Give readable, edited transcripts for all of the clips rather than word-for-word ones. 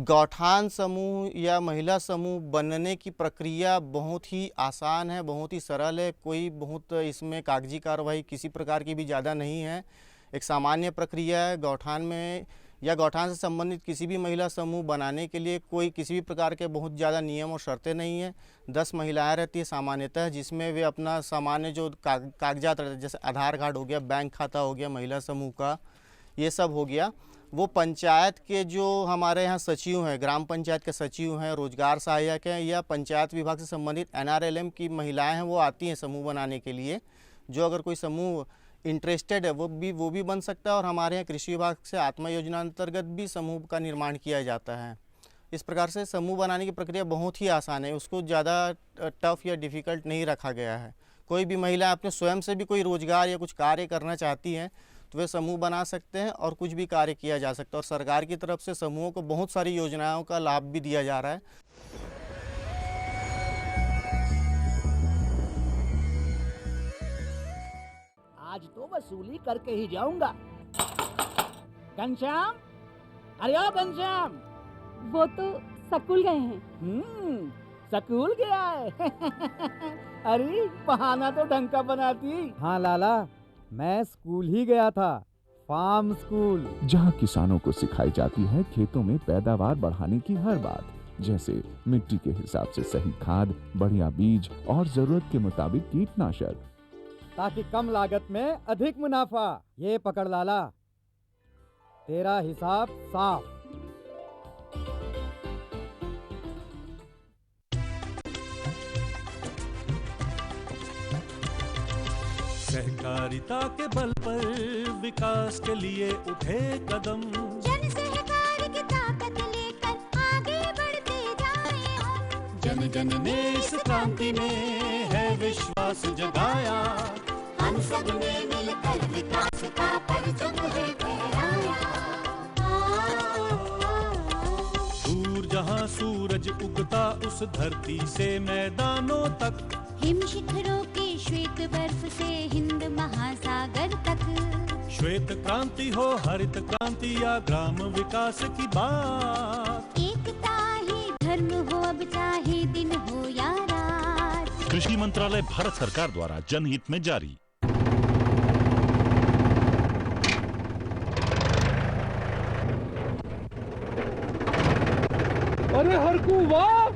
गौठान समूह या महिला समूह बनने की प्रक्रिया बहुत ही आसान है, बहुत ही सरल है। कोई बहुत इसमें कागजी कार्रवाई किसी प्रकार की भी ज़्यादा नहीं है। एक सामान्य प्रक्रिया है। गौठान में या गौठान से संबंधित किसी भी महिला समूह बनाने के लिए कोई किसी भी प्रकार के बहुत ज़्यादा नियम और शर्तें नहीं है। 10 महिलाएं रहती है सामान्यतः, जिसमें वे अपना सामान्य जो कागजात रहते हैं, जैसे आधार कार्ड हो गया, बैंक खाता हो गया महिला समूह का, ये सब हो गया। वो पंचायत के जो हमारे यहाँ सचिव हैं, ग्राम पंचायत के सचिव हैं, रोजगार सहायक हैं, या पंचायत विभाग से संबंधित NRLM की महिलाएं हैं, वो आती हैं समूह बनाने के लिए। जो अगर कोई समूह इंटरेस्टेड है वो भी बन सकता है। और हमारे यहाँ कृषि विभाग से आत्मा योजना अंतर्गत भी समूह का निर्माण किया जाता है। इस प्रकार से समूह बनाने की प्रक्रिया बहुत ही आसान है, उसको ज़्यादा टफ या डिफ़िकल्ट नहीं रखा गया है। कोई भी महिला अपने स्वयं से भी कोई रोजगार या कुछ कार्य करना चाहती हैं तो वे समूह बना सकते हैं और कुछ भी कार्य किया जा सकता है। और सरकार की तरफ से समूहों को बहुत सारी योजनाओं का लाभ भी दिया जा रहा है। आज तो वसूली करके ही जाऊंगा। घनश्याम, अरे ओ घनश्याम। वो तो स्कूल गए हैं। स्कूल गया है। अरे बहाना तो ढंग का बनाती। हाँ लाला, मैं स्कूल ही गया था, फार्म स्कूल, जहाँ किसानों को सिखाई जाती है खेतों में पैदावार बढ़ाने की हर बात, जैसे मिट्टी के हिसाब से सही खाद, बढ़िया बीज और जरूरत के मुताबिक कीटनाशक, ताकि कम लागत में अधिक मुनाफा। ये पकड़ लाला, तेरा हिसाब साफ। सहकारिता के बल पर विकास के लिए उठे कदम, जन सहकार की ताकत लेकर आगे बढ़ते जाएं हम। जन जन ने इस क्रांति में है विश्वास जगाया, हम सब ने मिलकर विकास का परचम है फहराया। दूर जहां सूरज उगता उस धरती से मैदानों तक, हिम शिखरों की श्वेत बर्फ से हिंद महासागर तक। श्वेत क्रांति हो हरित क्रांति या ग्राम विकास की बात, एकता ही धर्म हो अब चाहे दिन हो या रात। कृषि मंत्रालय भारत सरकार द्वारा जनहित में जारी। अरे हरकू वाह,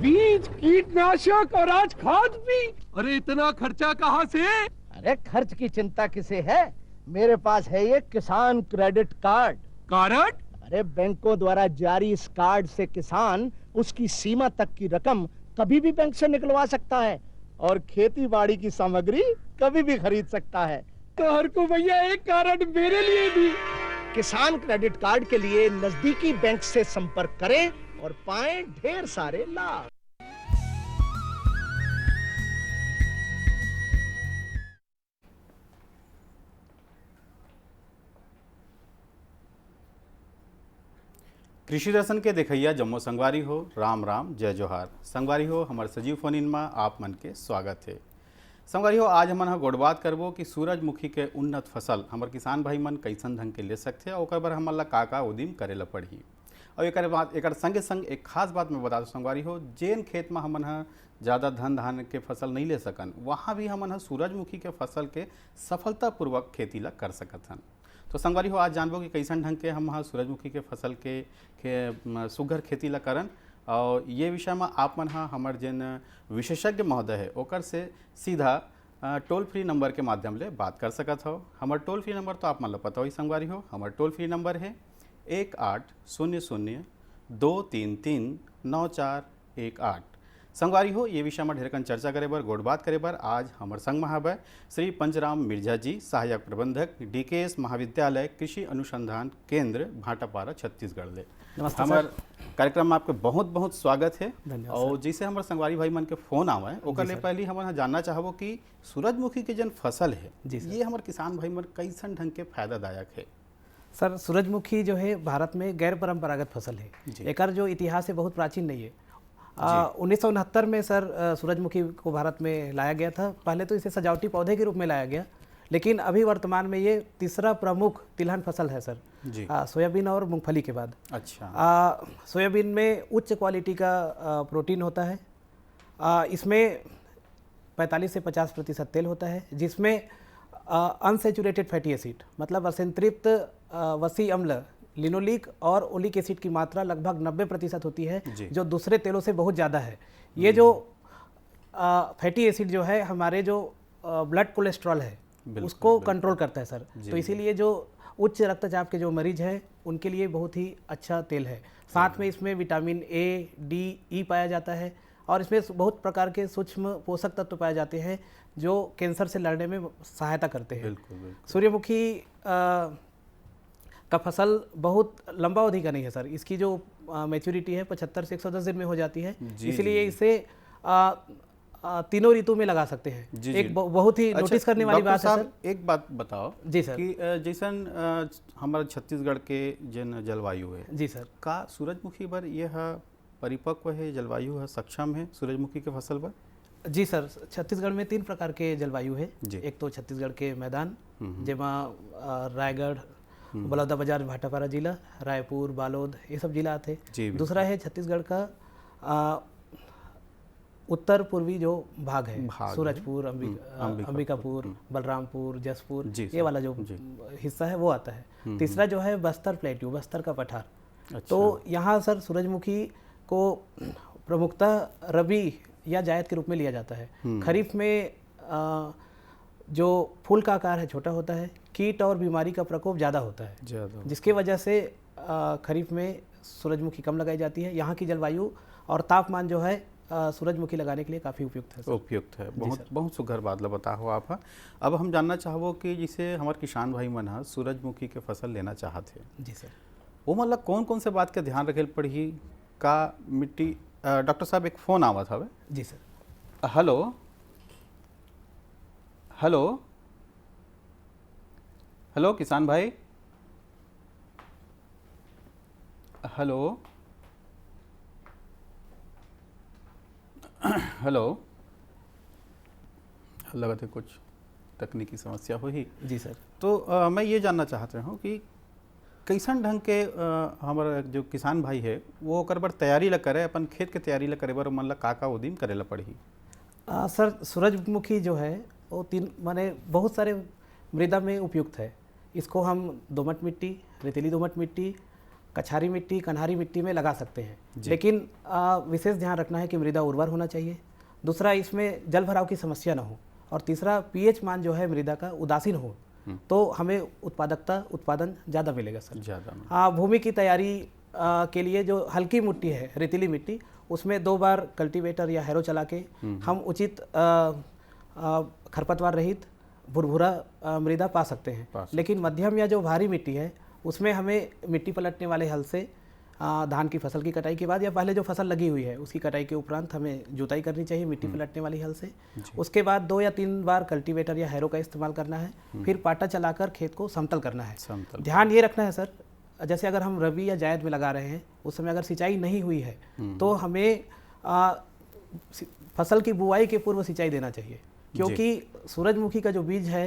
बीज, कीटनाशक और आज खाद भी। अरे इतना खर्चा कहाँ से? अरे खर्च की चिंता किसे है, मेरे पास है ये किसान क्रेडिट कार्ड। कार्ड? अरे बैंकों द्वारा जारी इस कार्ड से किसान उसकी सीमा तक की रकम कभी भी बैंक से निकलवा सकता है और खेती बाड़ी की सामग्री कभी भी खरीद सकता है। तो हरकू भैया एक कार्ड मेरे लिए भी। किसान क्रेडिट कार्ड के लिए नजदीकी बैंक से संपर्क करें और पाएं ढेर सारे लाभ। कृषि दर्शन के देखैया जम्मो संगवारी हो, राम राम जय जोहार। संगवारी हो हमारे सजीव फोन इन में आप मन के स्वागत है। संगवारी हो आज हमन गोड़ बात करबो कि सूरजमुखी के उन्नत फसल हमर किसान भाई मन कैसन ढंग के ले सकते और ओकर बर हमन ला का उद्यम करे ला पड़ही। और एक बात एक संगे संग एक खास बात मैं बता दूँ संगवारी हो, जेन खेत में हमन ज़्यादा धान के फसल नहीं ले सकन वहाँ भी हमन सूरजमुखी के फसल के सफलतापूर्वक खेती ला कर सकत हन। तो संगवारी हो आज जानबो कि कैसन ढंग के हम सूरजमुखी के फसल के सुघर खेती ला करन, और ये विषय में आप मन हमर जेन विशेषज्ञ महोदय है ओकर से सीधा टोल फ्री नंबर के माध्यम ले बात कर सकत हो। हमर टोल फ्री नंबर तो आप मन ला पता ही संगवारी हो, हमर टोल फ्री नंबर है 1800-233-9418। संगवारी हो ये विषय में ढेरकन चर्चा करे बर गोड़ बात करे बर आज हमर संग महाबय श्री पंचराम मिर्जा जी, सहायक प्रबंधक DKS महाविद्यालय कृषि अनुसंधान केंद्र भाटापारा छत्तीसगढ़ ले। हमार कार्यक्रम में आपके बहुत बहुत स्वागत है। और जैसे हमारे संगवारी भाई मन के फोन आवे ओकर ले पहले हम जानना चाहबो कि सूरजमुखी के जन फसल है ये हमारे किसान भाई मन कैसन ढंग के फायदादायक है। सर सूरजमुखी जो है भारत में गैर परंपरागत फसल है। एकर जो इतिहास है बहुत प्राचीन नहीं है। 1969 में सर सूरजमुखी को भारत में लाया गया था। पहले तो इसे सजावटी पौधे के रूप में लाया गया, लेकिन अभी वर्तमान में ये तीसरा प्रमुख तिलहन फसल है सर जी। सोयाबीन और मूंगफली के बाद। अच्छा। सोयाबीन में उच्च क्वालिटी का प्रोटीन होता है, इसमें 45 से 50% तेल होता है, जिसमें अनसेचुरेटेड फैटी एसिड मतलब असंतृप्त वसी अम्ल लिनोलिक और ओलिक एसिड की मात्रा लगभग 90% होती है, जो दूसरे तेलों से बहुत ज़्यादा है। ये जो फैटी एसिड जो है हमारे जो ब्लड कोलेस्ट्रॉल है उसको कंट्रोल करता है सर। तो इसीलिए जो उच्च रक्तचाप के जो मरीज हैं उनके लिए बहुत ही अच्छा तेल है। साथ में इसमें विटामिन ए, डी, ई पाया जाता है और इसमें बहुत प्रकार के सूक्ष्म पोषक तत्व पाए जाते हैं जो कैंसर से लड़ने में सहायता करते हैं। सूर्यमुखी का फसल बहुत लंबा अवधि का नहीं है सर, इसकी जो मैच्योरिटी है 75 से 110 दिन में हो जाती है, इसलिए इसे तीनों ऋतु में लगा सकते हैं। एक बहुत ही नोटिस करने वाली बात है सर। एक बात बताओ जी सर कि जैसन हमारे छत्तीसगढ़ के जन जलवायु है जी सर, का सूरजमुखी पर यह परिपक्व है, जलवायु है, सक्षम है सूरजमुखी के फसल पर? जी सर, छत्तीसगढ़ में 3 प्रकार के जलवायु है। एक तो छत्तीसगढ़ के मैदान जेमा रायगढ़, बलौदाबाजार, भाटापारा जिला, रायपुर, बालोद ये सब जिला आते। दूसरा है छत्तीसगढ़ का उत्तर पूर्वी जो भाग है, सूरजपुर, अंबिकापुर, बलरामपुर, जसपुर, ये वाला जो हिस्सा है वो आता है। तीसरा जो है बस्तर प्लेट्यू, बस्तर का पठार। अच्छा। तो यहाँ सर सूरजमुखी को प्रमुखतः रबी या जायद के रूप में लिया जाता है। खरीफ में जो फूल का आकार है छोटा होता है, कीट और बीमारी का प्रकोप ज़्यादा होता है, जिसकी वजह से खरीफ में सूरजमुखी कम लगाई जाती है। यहाँ की जलवायु और तापमान जो है सूरजमुखी लगाने के लिए काफ़ी उपयुक्त है। उपयुक्त है, बहुत सुघर बात बता हो आप। अब हम जानना चाहबो कि जिसे हमारे किसान भाई मन है सूरजमुखी के फसल लेना चाहते हैं जी सर, वो मतलब कौन कौन से बात के ध्यान रखे पड़ी का मिट्टी? डॉक्टर साहब एक फ़ोन आवत हवे। जी सर। हेलो हेलो हेलो किसान भाई, हेलो हेलो, लगता है कुछ तकनीकी समस्या हो ही। जी सर। तो मैं ये जानना चाहते हूँ कि कैसन ढंग के हमारा जो किसान भाई है वो ओकर बर तैयारी ला करे, अपन खेत के तैयारी ला करे बर मन ला का उद्यम करे ला पड़ही? सर सूरजमुखी जो है वो 3 माने बहुत सारे मृदा में उपयुक्त है। इसको हम दोमट मिट्टी, रेतीली दोमट मिट्टी, कछारी मिट्टी, कन्हारी मिट्टी में लगा सकते हैं, लेकिन विशेष ध्यान रखना है कि मृदा उर्वर होना चाहिए। दूसरा, इसमें जल भराव की समस्या ना हो, और तीसरा पीएच मान जो है मृदा का उदासीन हो, तो हमें उत्पादन ज़्यादा मिलेगा सर। हाँ, भूमि की तैयारी के लिए जो हल्की मिट्टी है, रेतीली मिट्टी, उसमें 2 बार कल्टीवेटर या हैरो चला के हम उचित खरपतवार रहित भुरभुरा मृदा पा सकते हैं। लेकिन मध्यम या जो भारी मिट्टी है उसमें हमें मिट्टी पलटने वाले हल से धान की फसल की कटाई के बाद या पहले जो फसल लगी हुई है उसकी कटाई के उपरांत हमें जुताई करनी चाहिए मिट्टी पलटने वाली हल से। उसके बाद 2 या 3 बार कल्टीवेटर या हैरो का इस्तेमाल करना है, फिर पाटा चलाकर खेत को समतल करना है। ध्यान ये रखना है सर, जैसे अगर हम रबी या जायद में लगा रहे हैं उस समय अगर सिंचाई नहीं हुई है तो हमें फसल की बुआई के पूर्व सिंचाई देना चाहिए, क्योंकि सूरजमुखी का जो बीज है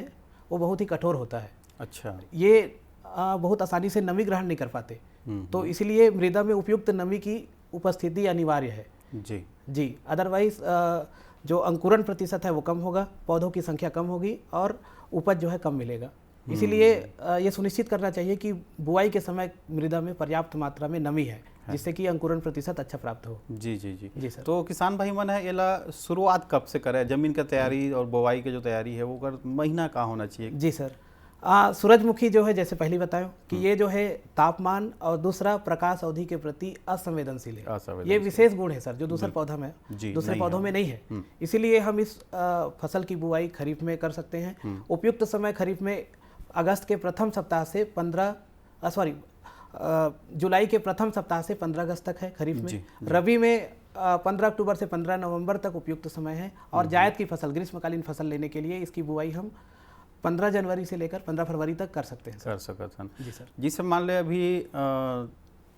वो बहुत ही कठोर होता है। अच्छा। ये बहुत आसानी से नमी ग्रहण नहीं कर पाते, तो इसलिए मृदा में उपयुक्त नमी की उपस्थिति अनिवार्य है। जी। अदरवाइज जो अंकुरण प्रतिशत है वो कम होगा, पौधों की संख्या कम होगी और उपज जो है कम मिलेगा। इसीलिए ये सुनिश्चित करना चाहिए कि बुआई के समय मृदा में पर्याप्त मात्रा में नमी है, जिससे कि अंकुरण प्रतिशत अच्छा प्राप्त हो। जी सर। तो किसान भाई मन है एला शुरुआत कब से करे? जमीन का तैयारी और बुआई की जो तैयारी है वो कर महीना का होना चाहिए? जी सर, सूरजमुखी जो है जैसे पहले बताया कि ये जो है तापमान और दूसरा प्रकाश अवधि के प्रति असंवेदनशील है। ये विशेष गुण है सर जो दूसरे पौधा में दूसरे पौधों में नहीं है। इसीलिए हम इस फसल की बुआई खरीफ में कर सकते हैं। उपयुक्त समय खरीफ में अगस्त के प्रथम सप्ताह से जुलाई के प्रथम सप्ताह से 15 अगस्त तक है खरीफ में। रबी में 15 अक्टूबर से 15 नवंबर तक उपयुक्त समय है। और जायद की फसल, ग्रीष्मकालीन फसल लेने के लिए इसकी बुआई हम 15 जनवरी से लेकर 15 फरवरी तक कर सकते हैं। कर सकते हैं। जी सर। जिससे मान ले अभी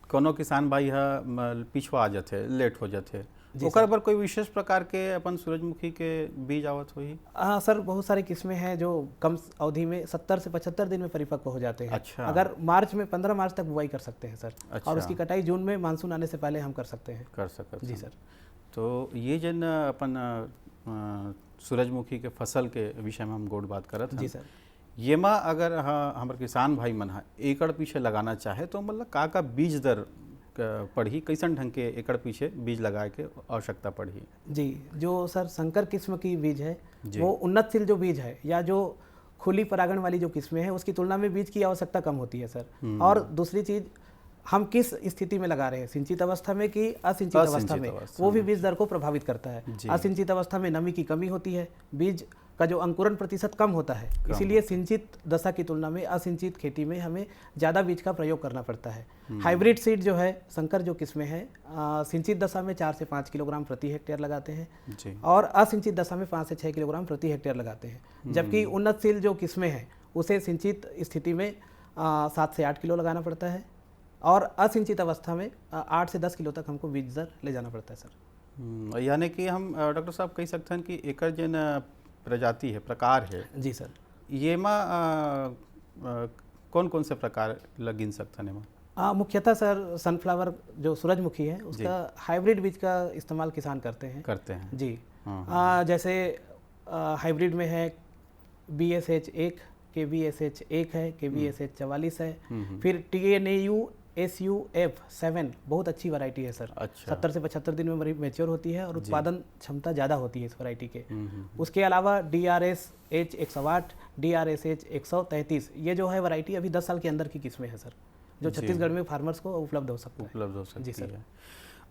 कोनो किसान भाई है पिछवा आ जाते, लेट हो जाते, ओकर पर कोई विशेष प्रकार के अपन सूरजमुखी के बीज आवत होही? सर बहुत सारी किस्में हैं जो कम अवधि में 70 से 75 दिन में परिपक्व हो जाते हैं। अच्छा। अगर मार्च में 15 मार्च तक बुआई कर सकते हैं सर। अच्छा। और उसकी कटाई जून में मानसून आने से पहले हम कर सकते हैं। कर सकते जी सर। तो ये जन अपन सूरजमुखी के फसल के विषय में हम गोट बात करत हैं। जी सर। ये में अगर हमारे किसान भाई मन एकड़ पीछे लगाना चाहे तो मतलब का बीज दर पढ़ी, कैसन ढंग के एकड़ पीछे बीज लगाए के आवश्यकता पड़ी? जी, जो सर संकर किस्म की बीज है वो उन्नतशील जो बीज है या जो खुली परागण वाली जो किस्में हैं उसकी तुलना में बीज की आवश्यकता कम होती है सर। और दूसरी चीज़ हम किस स्थिति में लगा रहे हैं, सिंचित अवस्था में कि असिंचित अवस्था में, वो भी बीज दर को प्रभावित करता है। असिंचित अवस्था में नमी की कमी होती है, बीज का जो अंकुरण प्रतिशत कम होता है, इसीलिए सिंचित दशा की तुलना में असिंचित खेती में हमें ज़्यादा बीज का प्रयोग करना पड़ता है। हाइब्रिड सीड जो है, संकर जो किस्में हैं, सिंचित दशा में 4 से 5 किलोग्राम प्रति हेक्टेयर लगाते हैं और असिंचित दशा में 5 से 6 किलोग्राम प्रति हेक्टेयर लगाते हैं। जबकि उन्नतशील जो किस्में हैं उसे सिंचित स्थिति में 7 से 8 किलो लगाना पड़ता है और असिंचित अवस्था में 8 से 10 किलो तक हमको बीज दर ले जाना पड़ता है सर। यानी कि हम डॉक्टर साहब कह सकते हैं कि एक जन प्रजाति है, प्रकार है। जी सर। ये में कौन कौन से प्रकार गिन सकते हैं? मुख्यतः सर सनफ्लावर जो सूरजमुखी है उसका हाइब्रिड बीज का इस्तेमाल किसान करते हैं। जी। जैसे हाइब्रिड में है BSH1, KBSH1 है, KBSH 44 है, फिर TNAU SUF7 बहुत अच्छी वैरायटी है सर। अच्छा। 70 से 75 दिन में मैच्योर होती है और उत्पादन क्षमता ज़्यादा होती है इस वैरायटी के। उसके अलावा DRSH 108, DRSH 133 ये जो है वैरायटी अभी 10 साल के अंदर की किस्में हैं सर, जो छत्तीसगढ़ में फार्मर्स को उपलब्ध हो सकता है। जी सर।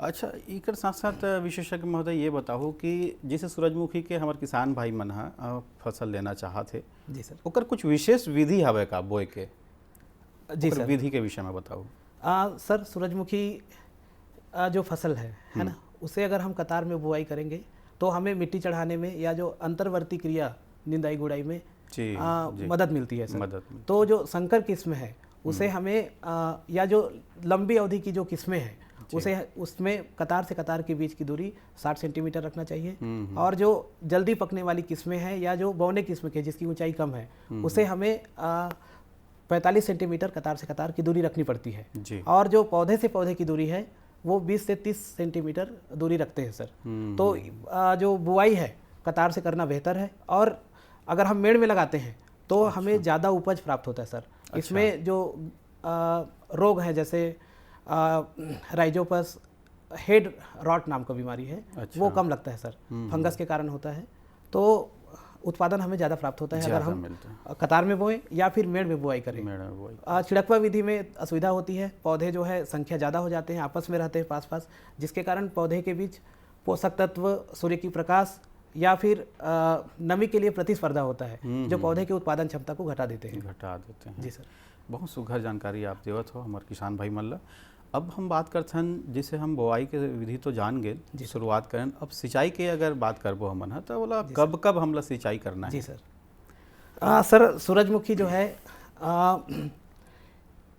अच्छा, एक साथ साथ विशेषज्ञ महोदय ये बताओ कि जैसे सूरजमुखी के हमारे किसान भाई मन फसल लेना चाहते, जी सर, ओकर कुछ विशेष विधि हवे का बोए के? जी सर, विधि के विषय में बताओ। सर सूरजमुखी जो फसल है ना, उसे अगर हम कतार में बुआई करेंगे तो हमें मिट्टी चढ़ाने में या जो अंतर्वर्ती क्रिया निंदाई गुड़ाई में मदद मिलती है सर। तो जो संकर किस्म है उसे हमें या जो लंबी अवधि की जो किस्में हैं उसे उसमें कतार से कतार के बीच की दूरी 60 सेंटीमीटर रखना चाहिए। और जो जल्दी पकने वाली किस्में हैं या जो बौने किस्म के जिसकी ऊंचाई कम है उसे हमें 45 सेंटीमीटर कतार से कतार की दूरी रखनी पड़ती है। और जो पौधे से पौधे की दूरी है वो 20 से 30 सेंटीमीटर दूरी रखते हैं सर। तो जो बुआई है कतार से करना बेहतर है। और अगर हम मेड़ में लगाते हैं तो हमें ज़्यादा उपज प्राप्त होता है सर। इसमें जो रोग है जैसे राइजोपस हेड रॉट नाम का बीमारी है, वो कम लगता है सर। फंगस के कारण होता है, तो उत्पादन हमें ज़्यादा प्राप्त होता है अगर हम कतार में बोएं या फिर मेड़ में बुआई करें। छिड़कवा विधि में असुविधा होती है, पौधे जो है संख्या ज़्यादा हो जाते हैं, आपस में रहते हैं पास पास, जिसके कारण पौधे के बीच पोषक तत्व, सूर्य की प्रकाश या फिर नमी के लिए प्रतिस्पर्धा होता है जो पौधे के उत्पादन क्षमता को घटा देते हैं। जी सर। बहुत सुघर जानकारी आप देवत हो हमारे किसान भाई मन ला। अब हम बात करते हैं, जैसे हम बुआई के विधि तो जान गए, शुरुआत करें। अब सिंचाई के अगर बात करबो हमन है तो बोला कब कब हमला सिंचाई करना है? जी सर। सर सूरजमुखी जो है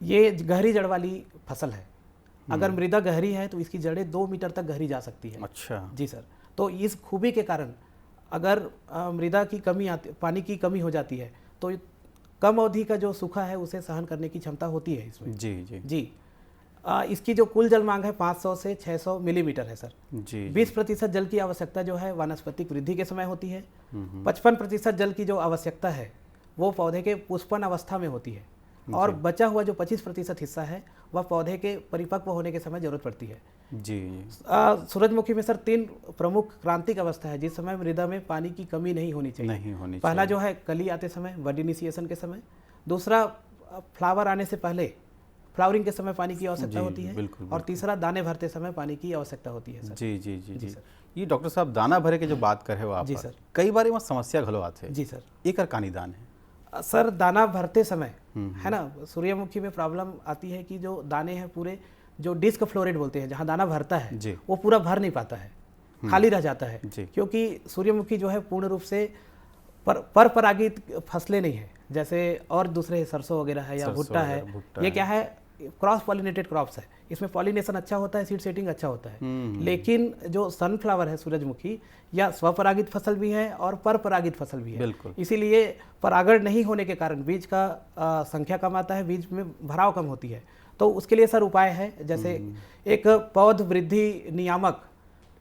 ये गहरी जड़ वाली फसल है। अगर मृदा गहरी है तो इसकी जड़ें 2 मीटर तक गहरी जा सकती है। अच्छा। जी सर। तो इस खूबी के कारण अगर मृदा की कमी आती, पानी की कमी हो जाती है तो कम अवधि का जो सूखा है उसे सहन करने की क्षमता होती है इसमें। जी। इसकी जो कुल जल मांग है 500 से 600 मिलीमीटर है सर। 20% जल की आवश्यकता जो है वानस्पतिक वृद्धि के समय होती है। 55% जल की जो आवश्यकता है वो पौधे के पुष्पन अवस्था में होती है। और बचा हुआ जो 25% हिस्सा है वह पौधे के परिपक्व होने के समय जरूरत पड़ती है। सूरजमुखी में सर 3 प्रमुख क्रांतिक अवस्था है जिस समय मृदा में पानी की कमी नहीं होनी चाहिए। पहला जो है कली आते समय, बड इनिशिएशन के समय। दूसरा फ्लावर आने से पहले, फ्लावरिंग के समय पानी की आवश्यकता होती है। और तीसरा दाने भरते समय पानी की आवश्यकता होती है सर। जी सर। ये डॉक्टर साहब दाना भरे के जो बात कर रहे हो आप, जी सर, कई बार वहाँ समस्या घलो आते हैं। जी सर। एक का निदान है सर, दाना भरते समय है ना, सूर्यमुखी में प्रॉब्लम आती है कि जो दाने हैं पूरे जो डिस्क फ्लोरेट बोलते हैं, जहाँ दाना भरता है वो पूरा भर नहीं पाता है, खाली रह जाता है। क्योंकि सूर्यमुखी जो है पूर्ण रूप से परागित फसलें नहीं है, जैसे और दूसरे सरसों वगैरह है या भुट्टा है। ये क्या है, क्रॉस पॉलिनेटेड क्रॉप्स है, इसमें पॉलिनेशन अच्छा होता है, सीड सेटिंग अच्छा होता है। लेकिन जो सनफ्लावर है सूरजमुखी, या स्वपरागित फसल भी है और परपरागित फसल भी है। बिल्कुल। इसीलिए परागण नहीं होने के कारण बीज का संख्या कम आता है, बीज में भराव कम होती है। तो उसके लिए सर उपाय है, जैसे एक पौध वृद्धि नियामक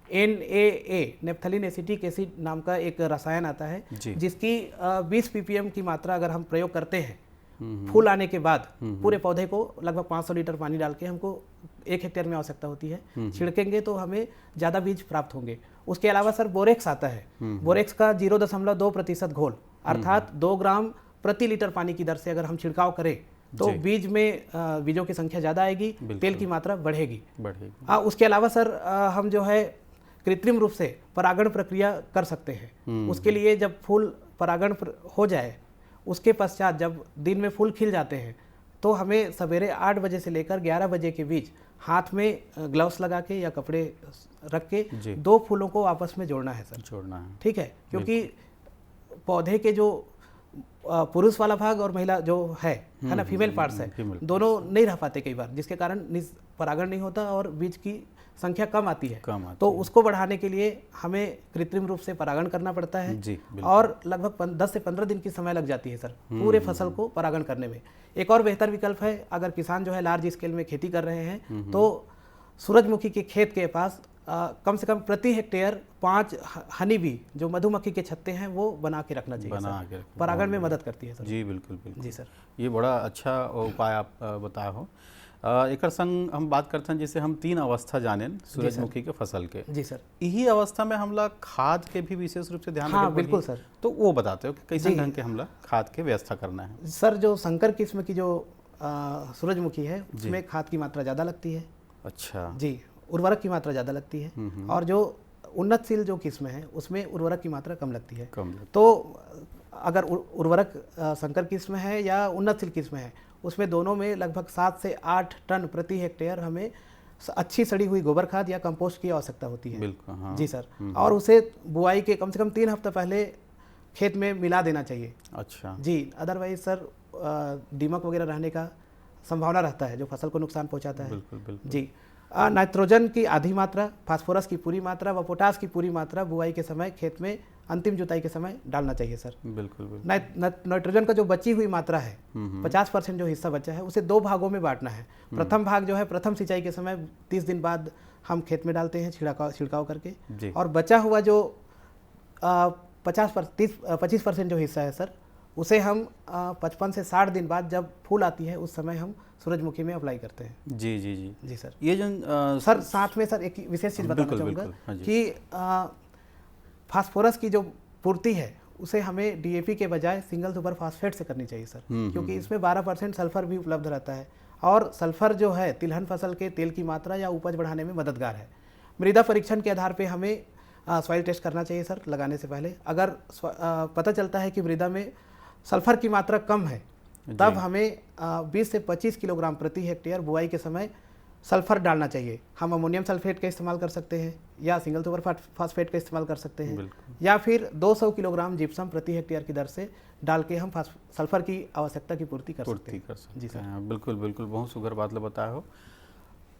NAA नेप्थलीन एसिटिक एसिड नाम का एक रसायन आता है, जिसकी 20 ppm की मात्रा अगर हम प्रयोग करते हैं फूल आने के बाद, पूरे पौधे को लगभग 500 लीटर पानी डाल के हमको 1 हेक्टेयर में आवश्यकता होती है, छिड़केंगे तो हमें ज़्यादा बीज प्राप्त होंगे। उसके अलावा सर बोरेक्स आता है, बोरेक्स का 0.2% घोल, अर्थात 2 ग्राम प्रति लीटर पानी की दर से अगर हम छिड़काव करें तो बीज में बीजों की संख्या ज़्यादा आएगी, तेल की मात्रा बढ़ेगी। उसके अलावा सर हम जो है कृत्रिम रूप से परागण प्रक्रिया कर सकते हैं। उसके लिए जब फूल परागण हो जाए, उसके पश्चात जब दिन में फूल खिल जाते हैं, तो हमें सवेरे 8 बजे से लेकर 11 बजे के बीच हाथ में ग्लव्स लगा के या कपड़े रख के 2 फूलों को आपस में जोड़ना है सर। जोड़ना है, ठीक है, क्योंकि पौधे के जो पुरुष वाला भाग और महिला जो है ना, फीमेल पार्ट्स है, दोनों नहीं रह पाते कई बार, जिसके कारण परागण नहीं होता और बीज की संख्या कम आती है। तो उसको बढ़ाने के लिए हमें कृत्रिम रूप से परागण करना पड़ता है, और लगभग 10 से 15 दिन की समय लग जाती है सर पूरे फसल को परागण करने में। एक और बेहतर विकल्प है, अगर किसान जो है लार्ज स्केल में खेती कर रहे हैं, तो सूरजमुखी के खेत के पास कम से कम प्रति हेक्टेयर 5 हनी बी जो मधुमक्खी के छत्ते हैं वो बना के रखना चाहिए सर। परागण में मदद करती है सर। जी बिल्कुल बिल्कुल जी सर, ये बड़ा अच्छा उपाय आप बताए हो। एक संग हम बात करते हैं, जिसे हम 3 अवस्था जाने सूरजमुखी के फसल के। जी सर, यही अवस्था में हमला खाद के भी विशेष रूप से ध्यान हाँ बिल्कुल सर। तो वो बताते हो कि कैसे ढंग के हमला खाद के व्यवस्था करना है। सर जो संकर किस्म की जो सूरजमुखी है उसमें खाद की मात्रा ज़्यादा लगती है। अच्छा जी, उर्वरक की मात्रा ज़्यादा लगती है, और जो उन्नतशील जो किस्म है उसमें उर्वरक की मात्रा कम लगती है। तो अगर उर्वरक संकर किस्म है या उन्नतशील किस्म है, उसमें दोनों में लगभग 7 से 8 टन प्रति हेक्टेयर हमें अच्छी सड़ी हुई गोबर खाद या कंपोस्ट की आवश्यकता होती है। बिल्कुल, हाँ। जी सर, और उसे बुआई के कम से कम 3 हफ्ते पहले खेत में मिला देना चाहिए। अच्छा जी, अदरवाइज सर दीमक वगैरह रहने का संभावना रहता है जो फसल को नुकसान पहुंचाता है। बिल्कुल बिल्कुल जी। नाइट्रोजन की आधी मात्रा, फास्फोरस की पूरी मात्रा व पोटास की पूरी मात्रा बुआई के समय खेत में अंतिम जुताई के समय डालना चाहिए सर। बिल्कुल बिल्कुल। नाइट्रोजन का जो बची हुई मात्रा है 50% जो हिस्सा बचा है उसे 2 भागों में बांटना है। प्रथम भाग जो है प्रथम सिंचाई के समय 30 दिन हम खेत में डालते हैं छिड़काव करके, और बचा हुआ जो 25% जो हिस्सा है सर उसे हम 55 से 60 दिन बाद जब फूल आती है उस समय हम सूरजमुखी में अप्लाई करते हैं। जी जी जी जी सर। ये जो सर साथ में सर एक विशेष चीज़ बताना चाहूँगा कि फास्फोरस की जो पूर्ति है उसे हमें DAP के बजाय सिंगल सुपर फास्फेट से करनी चाहिए सर, क्योंकि इसमें 12% सल्फर भी उपलब्ध रहता है, और सल्फर जो है तिलहन फसल के तेल की मात्रा या उपज बढ़ाने में मददगार है। मृदा परीक्षण के आधार पर हमें सॉइल टेस्ट करना चाहिए सर लगाने से पहले। अगर पता चलता है कि मृदा में सल्फर की मात्रा कम है, तब हमें 20 से 25 किलोग्राम प्रति हेक्टेयर बुआई के समय सल्फर डालना चाहिए। हम अमोनियम सल्फेट का इस्तेमाल कर सकते हैं या सिंगल सुपर फास्फेट का इस्तेमाल कर सकते हैं, या फिर 200 किलोग्राम जिप्सम प्रति हेक्टेयर की दर से डाल के हम सल्फर की आवश्यकता की पूर्ति कर सकते हैं। जी सर, बिल्कुल बिल्कुल, बहुत सुगर बात बताया हो।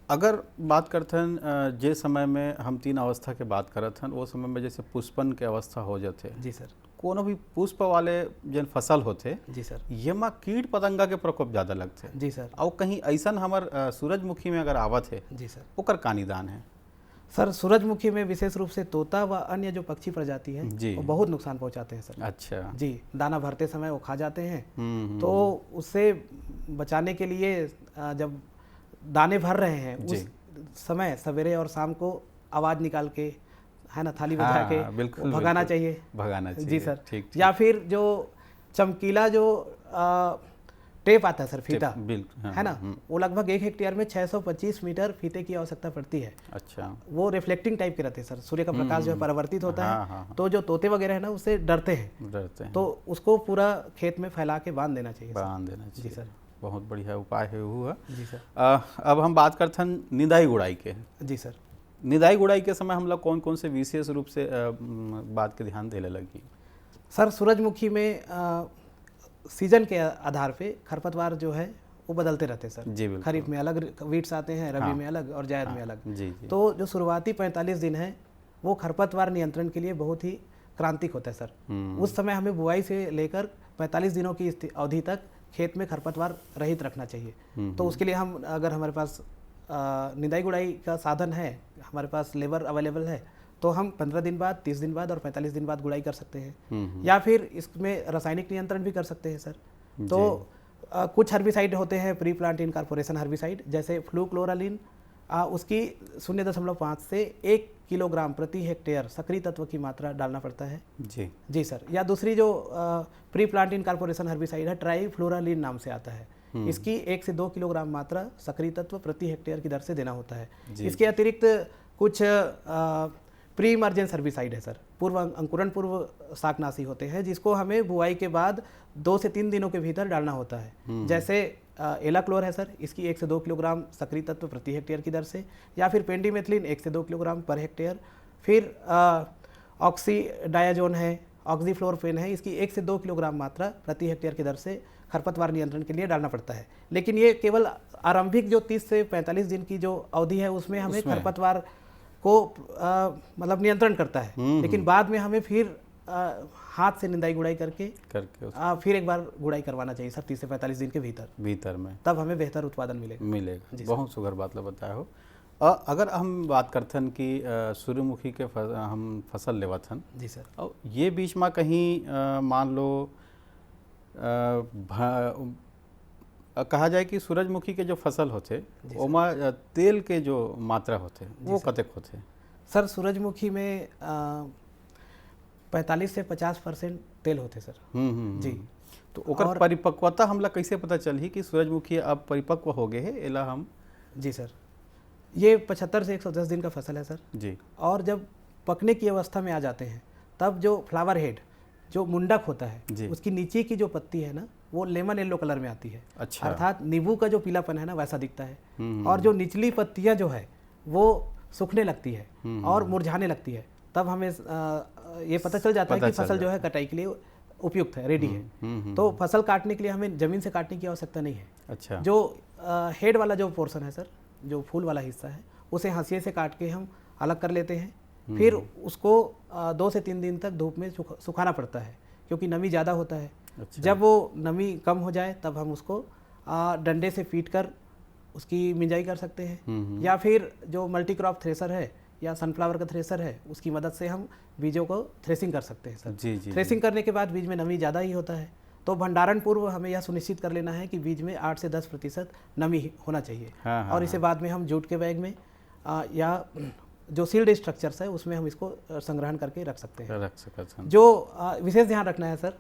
अगर बात करते हैं जे समय में हम 3 अवस्था के बात करत हन, वो समय में जैसे पुष्पन के अवस्था हो जाते। जी सर। कोनो भी पुष्प वाले जन फसल होते, जी सर, ये में कीट पतंगा के प्रकोप ज़्यादा लगते। जी सर। और कहीं ऐसा हमार सूरजमुखी में अगर आवत है, जी सर, ओकर का निदान है? सर सूरजमुखी में विशेष रूप से तोता व अन्य जो पक्षी प्रजाति है वो बहुत नुकसान पहुंचाते हैं सर। अच्छा जी, दाना भरते समय वो खा जाते हैं। तो उससे बचाने के लिए जब दाने भर रहे हैं उस समय सवेरे और शाम को आवाज़ निकाल के, है ना, थाली बजा के भगाना चाहिए। जी सर। ठीक। या फिर जो चमकीला जो टेप आता है सर, फीता, है ना, वो लगभग 1 हेक्टेयर में 625 मीटर फीते की आवश्यकता पड़ती है। अच्छा। वो रिफ्लेक्टिंग टाइप के रहते हैं सर, सूर्य का प्रकाश जो है परावर्तित होता है, तो जो तोते वगैरह है ना उससे डरते हैं, तो उसको पूरा खेत में फैला के बांध देना चाहिए। जी सर, बहुत बढ़िया उपाय है वो है। जी सर। अब हम बात करते हैं निदाई गुड़ाई के। जी सर। निदाई गुड़ाई के समय हम लोग कौन कौन से विशेष रूप से बात के ध्यान देने लगी? सर सूरजमुखी में सीजन के आधार पे खरपतवार जो है वो बदलते रहते हैं सर। जी बिल्कुल। खरीफ में अलग वीड्स आते हैं, रबी हाँ। में अलग और जायद में अलग। जी जी। तो जो शुरुआती 45 दिन है वो खरपतवार नियंत्रण के लिए बहुत ही क्रांतिक होता है सर। उस समय हमें बुआई से लेकर 45 दिनों की अवधि तक खेत में खरपतवार रहित रखना चाहिए। तो उसके लिए हम अगर हमारे पास निदाई गुड़ाई का साधन है, हमारे पास लेबर अवेलेबल है, तो हम 15 दिन बाद, 30 दिन बाद और 45 दिन बाद गुड़ाई कर सकते हैं। या फिर इसमें रासायनिक नियंत्रण भी कर सकते हैं सर। तो कुछ हर्बिसाइड होते हैं प्री प्लांट इनकॉर्पोरेशन हर्बिसाइड, जैसे फ्लूक्लोरालिन, उसकी 0.5 से 1 किलोग्राम प्रति हेक्टेयर सक्रिय तत्व की मात्रा डालना पड़ता है। जी जी सर। या दूसरी जो प्री प्लांट इनकॉर्पोरेशन हर्बिसाइड है, ट्राईफ्लोरालिन नाम से आता है। इसकी 1 से 2 किलोग्राम मात्रा सक्रिय तत्व प्रति हेक्टेयर की दर से देना होता है। इसके अतिरिक्त कुछ प्री इमर्जेंस हर्बिसाइड है सर, पूर्व अंकुरण पूर्व शाकनाशी होते हैं, जिसको हमें बुआई के बाद 2 से 3 दिनों के भीतर डालना होता है। जैसे एलाक्लोर है सर, इसकी 1 से 2 किलोग्राम सक्रिय तत्व प्रति हेक्टेयर की दर से, या फिर पेंडीमेथिलीन 1 से 2 किलोग्राम पर हेक्टेयर। फिर ऑक्सीडायाजोन है, ऑक्सीफ्लोरोफेन है, इसकी 1 से 2 किलोग्राम मात्रा प्रति हेक्टेयर की दर से खरपतवार नियंत्रण के लिए डालना पड़ता है। लेकिन ये केवल आरंभिक जो 30 से 45 दिन की जो अवधि है उसमें हमें खरपतवार को मतलब नियंत्रण करता है। लेकिन बाद में हमें फिर हाथ से निंदाई गुड़ाई करके फिर एक बार गुड़ाई करवाना चाहिए सर 30 से 45 दिन के भीतर में, तब हमें बेहतर उत्पादन मिलेगा। बहुत सुघर बात बताया हो। अगर हम बात करथन कि सूर्यमुखी के हम फसल लेवथन। जी सर। और ये बीच में कहीं मान लो कहा जाए कि सूरजमुखी के जो फसल होते ओमा तेल के जो मात्रा होते वो कतेक होते? सर सूरजमुखी में 45 से 50% तेल होते सर। जी। तो ओकर परिपक्वता हमला कैसे पता चलही कि सूरजमुखी अब परिपक्व हो गए है एला हम? जी सर, ये 75 से 110 दिन का फसल है सर जी। और जब पकने की अवस्था में आ जाते हैं तब जो फ्लावर हेड जो मुंडक होता है उसकी नीचे की जो पत्ती है ना वो लेमन येलो कलर में आती है। अच्छा। अर्थात नींबू का जो पीलापन है ना वैसा दिखता है। और जो निचली पत्तियां जो है वो सूखने लगती है और मुरझाने लगती है, तब हमें ये पता चल जाता है कि फसल जो है कटाई के लिए उपयुक्त है, रेडी है। तो फसल काटने के लिए हमें जमीन से काटने की आवश्यकता नहीं है। अच्छा। जो हेड वाला जो पोर्शन है सर, जो फूल वाला हिस्सा है, उसे हंसिए से काट के हम अलग कर लेते हैं। फिर उसको 2 से 3 दिन तक धूप में सुखाना पड़ता है क्योंकि नमी ज़्यादा होता है। अच्छा। जब वो नमी कम हो जाए तब हम उसको डंडे से पीट कर उसकी मिंजाई कर सकते हैं, या फिर जो मल्टी क्रॉप थ्रेसर है या सनफ्लावर का थ्रेसर है उसकी मदद से हम बीजों को थ्रेसिंग कर सकते हैं सर। जी। थ्रेसिंग करने के बाद बीज में नमी ज़्यादा ही होता है, तो भंडारण पूर्व हमें यह सुनिश्चित कर लेना है कि बीज में 8 से 10% नमी होना चाहिए। और इसे बाद में हम जूट के बैग में या जो सील्ड स्ट्रक्चर्स है उसमें हम इसको संग्रहण करके रख सकते हैं। जो विशेष ध्यान रखना है सर,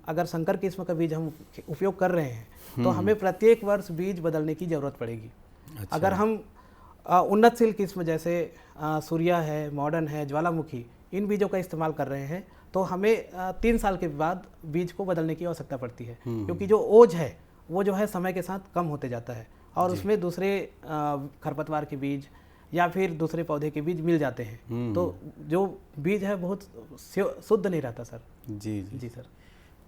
अगर संकर किस्म का बीज हम उपयोग कर रहे हैं तो हमें प्रत्येक वर्ष बीज बदलने की जरूरत पड़ेगी। अच्छा। अगर हम उन्नतशील किस्म जैसे सूर्या है, मॉडर्न है, ज्वालामुखी, इन बीजों का इस्तेमाल कर रहे हैं तो हमें 3 साल के बाद बीज को बदलने की आवश्यकता पड़ती है, क्योंकि जो ओज है वो जो है समय के साथ कम होते जाता है और उसमें दूसरे खरपतवार के बीज या फिर दूसरे पौधे के बीज मिल जाते हैं, तो जो बीज है बहुत शुद्ध नहीं रहता सर। जी सर।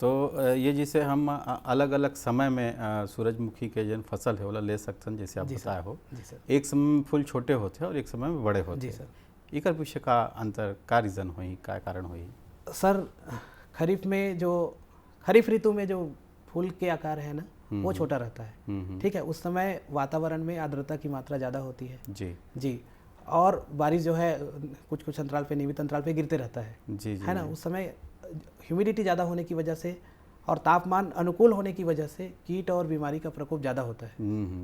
तो ये जिसे हम अलग अलग समय में सूरजमुखी के जन फसल है वो ले सकते हैं, जैसे आप बताए हो। जी सर। एक समय में फूल छोटे होते हैं और एक समय में बड़े होते जी हैं। सर। इकर पीछे का अंतर का रीज़न होई, का कारण होई? सर खरीफ ऋतु में जो फूल के आकार है ना वो छोटा रहता है। ठीक है, उस समय वातावरण में आर्द्रता की मात्रा ज़्यादा होती है। जी। और बारिश जो है कुछ अंतराल पे, नियमित अंतराल पे गिरते रहता है। जी। है ना, उस समय ह्यूमिडिटी ज़्यादा होने की वजह से और तापमान अनुकूल होने की वजह से कीट और बीमारी का प्रकोप ज़्यादा होता है।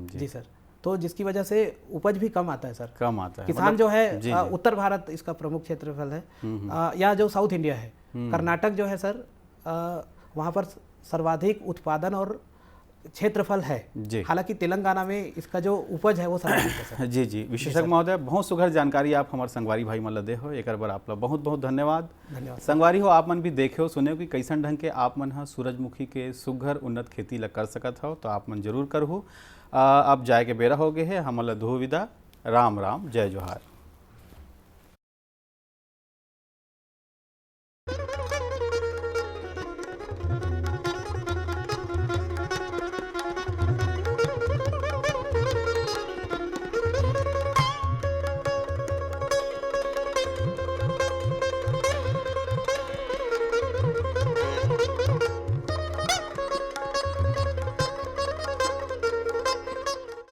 जी सर। तो जिसकी वजह से उपज भी कम आता है सर। कम आता है। किसान जो है उत्तर भारत इसका प्रमुख क्षेत्रफल है, या जो साउथ इंडिया है, कर्नाटक जो है सर, वहाँ पर सर्वाधिक उत्पादन और क्षेत्रफल है। हालांकि तेलंगाना में इसका जो उपज है वो सर्वाधिक है सर। जी। विशेषज्ञ महोदय, बहुत सुघर जानकारी आप हमारे संगवारी भाई मन ला दे हो, एक बार आप ला बहुत बहुत धन्यवाद। संगवारी हो, आप मन भी देखे हो, सुने हो कि कैसन ढंग के आप मन हा सूरजमुखी के सुघर उन्नत खेती ला कर सकत हो, तो आप मन जरूर करहु। अब जाए के बेरा हो गए है, हमला धो विदा। राम राम, जय जोहार।